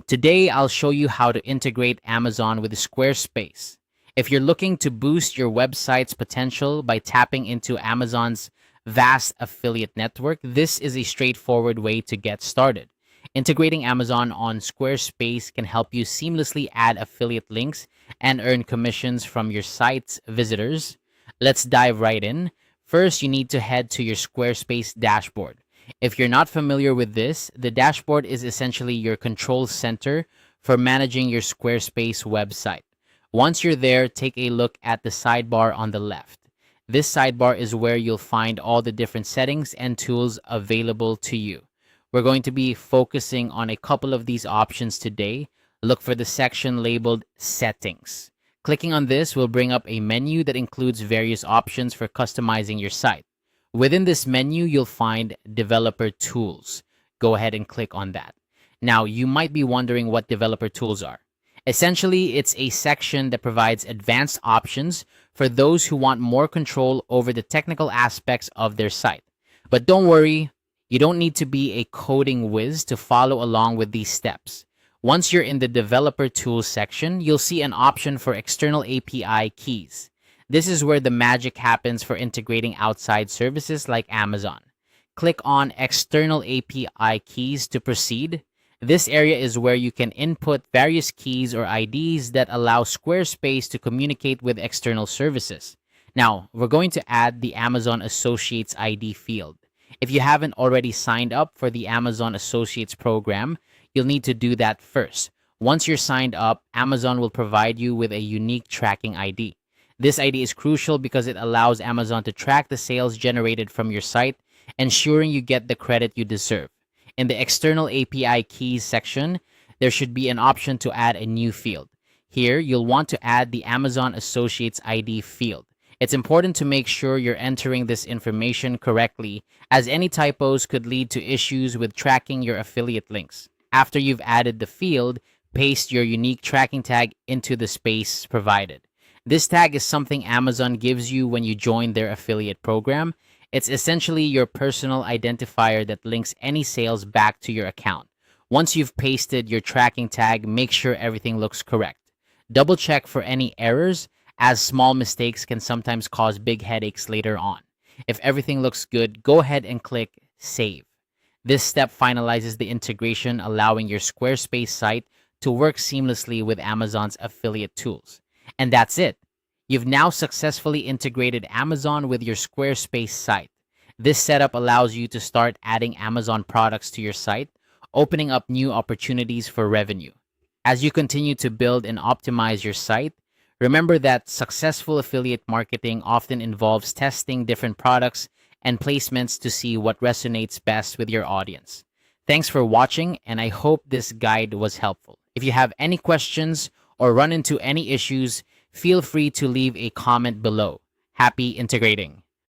Today, I'll show you how to integrate Amazon with Squarespace. If you're looking to boost your website's potential by tapping into Amazon's vast affiliate network, this is a straightforward way to get started. Integrating Amazon on Squarespace can help you seamlessly add affiliate links and earn commissions from your site's visitors. Let's dive right in. First, you need to head to your Squarespace dashboard. If you're not familiar with this, the dashboard is essentially your control center for managing your Squarespace website. Once you're there, take a look at the sidebar on the left. This sidebar is where you'll find all the different settings and tools available to you. We're going to be focusing on a couple of these options today. Look for the section labeled Settings. Clicking on this will bring up a menu that includes various options for customizing your site. Within this menu, you'll find Developer Tools. Go ahead and click on that. Now, you might be wondering what Developer Tools are. Essentially, it's a section that provides advanced options for those who want more control over the technical aspects of their site. But don't worry, you don't need to be a coding whiz to follow along with these steps. Once you're in the Developer Tools section, you'll see an option for external API keys. This is where the magic happens for integrating outside services like Amazon. Click on External API Keys to proceed. This area is where you can input various keys or IDs that allow Squarespace to communicate with external services. Now, we're going to add the Amazon Associates ID field. If you haven't already signed up for the Amazon Associates program, you'll need to do that first. Once you're signed up, Amazon will provide you with a unique tracking ID. This ID is crucial because it allows Amazon to track the sales generated from your site, ensuring you get the credit you deserve. In the External API Keys section, there should be an option to add a new field. Here, you'll want to add the Amazon Associates ID field. It's important to make sure you're entering this information correctly, as any typos could lead to issues with tracking your affiliate links. After you've added the field, paste your unique tracking tag into the space provided. This tag is something Amazon gives you when you join their affiliate program. It's essentially your personal identifier that links any sales back to your account. Once you've pasted your tracking tag, make sure everything looks correct. Double check for any errors, as small mistakes can sometimes cause big headaches later on. If everything looks good, go ahead and click Save. This step finalizes the integration, allowing your Squarespace site to work seamlessly with Amazon's affiliate tools. And that's it. You've now successfully integrated Amazon with your Squarespace site. This setup allows you to start adding Amazon products to your site, opening up new opportunities for revenue. As you continue to build and optimize your site, remember that successful affiliate marketing often involves testing different products and placements to see what resonates best with your audience. Thanks for watching, and I hope this guide was helpful. If you have any questions or run into any issues, feel free to leave a comment below. Happy integrating!